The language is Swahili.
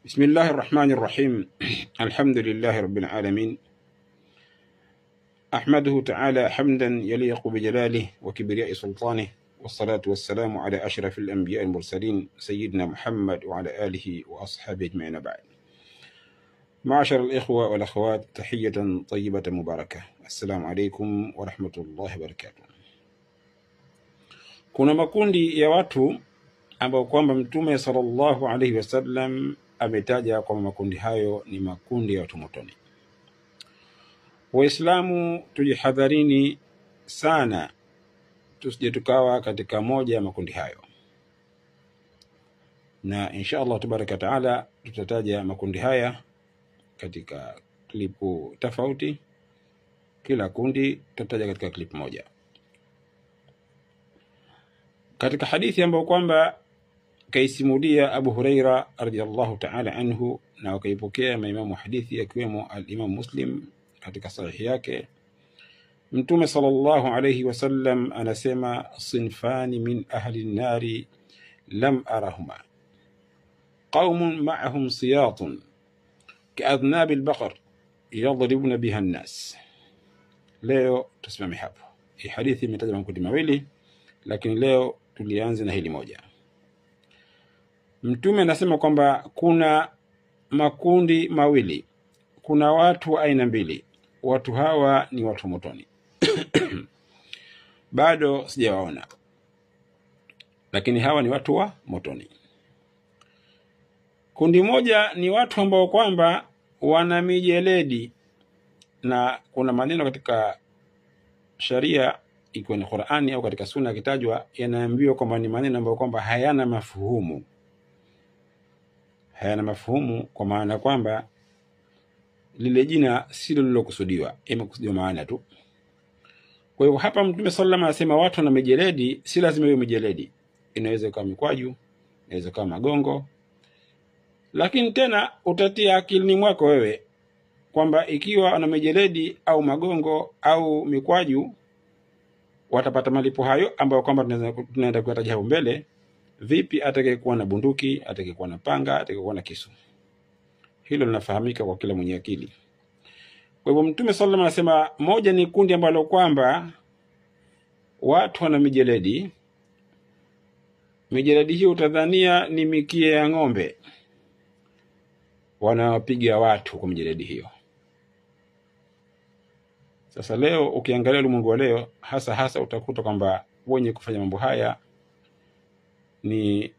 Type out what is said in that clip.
بسم الله الرحمن الرحيم. الحمد لله رب العالمين، أحمده تعالى حمدا يليق بجلاله وكبرياء سلطانه، والصلاة والسلام على أشرف الأنبياء المرسلين سيدنا محمد وعلى آله وأصحابه أجمعين. بعد، معاشر الإخوة والأخوات، تحية طيبة مباركة. السلام عليكم ورحمة الله وبركاته. Kuna makundi ya watu ambao kwamba Mtume sallallahu alaihi wasallam ametaja kwamba makundi hayo ni makundi ya watu motoni. Waislamu tujihadharini sana tusije tukawa katika moja ya makundi hayo, na insha Allah tabaraka taala tutataja makundi haya katika klipu tofauti. Kila kundi tutataja katika klipu moja. Katika hadithi ambayo kwamba kaisimulia Abu Huraira radhiyallahu ta'ala anhu, na wakaipokea maimamu hadithi akiwemo al-Imam Muslim katika sahihi yake, Mtume sallallahu alayhi wasallam anasema, sinfani min ahli an-nari lam arahuma, qaumun ma'ahum siyatun ka'adhnab al-baqar yadribuna biha an-nas. Leo tusimame hapo. Hii hadithi imetaja makundi mawili, lakini leo tulianza na hili moja. Mtume anasema kwamba kuna makundi mawili, kuna watu wa aina mbili. Watu hawa ni watu motoni. Bado sijawaona, lakini hawa ni watu wa motoni. Kundi moja ni watu ambao kwamba wana mijeledi, na kuna maneno katika sharia, ikiwa ni Qur'ani au katika sunna kitajwa, yanaambiwa kwamba ni maneno ambayo kwamba hayana mafuhumu. Hayana mafuhumu kwa maana kwamba lile jina silo lilokusudiwa, imekusudiwa maana tu. Kwa hiyo hapa Mtume sallallahu alayhi wasallam anasema watu na mijeledi, si lazima iwe mijeledi. Inaweza kuwa mikwaju, inaweza kuwa magongo. Lakini tena utatia akilini mwako wewe kwamba ikiwa ana mijeledi au magongo au mikwaju watapata malipo hayo ambayo kwamba tunaenda kuyataja hapo mbele. Vipi atakayekuwa na bunduki, atakayekuwa na panga, atakayekuwa na kisu? Hilo linafahamika kwa kila mwenye akili. Kwa hivyo Mtume sallallahu alayhi wasallam anasema moja ni kundi ambalo kwamba watu wana mijeledi. Mijeledi hiyo utadhania ni mikia ya ng'ombe, wanawapiga watu kwa mijeledi hiyo. Sasa leo ukiangalia ulimwengu wa leo, hasa utakuta kwamba wenye kufanya mambo haya ni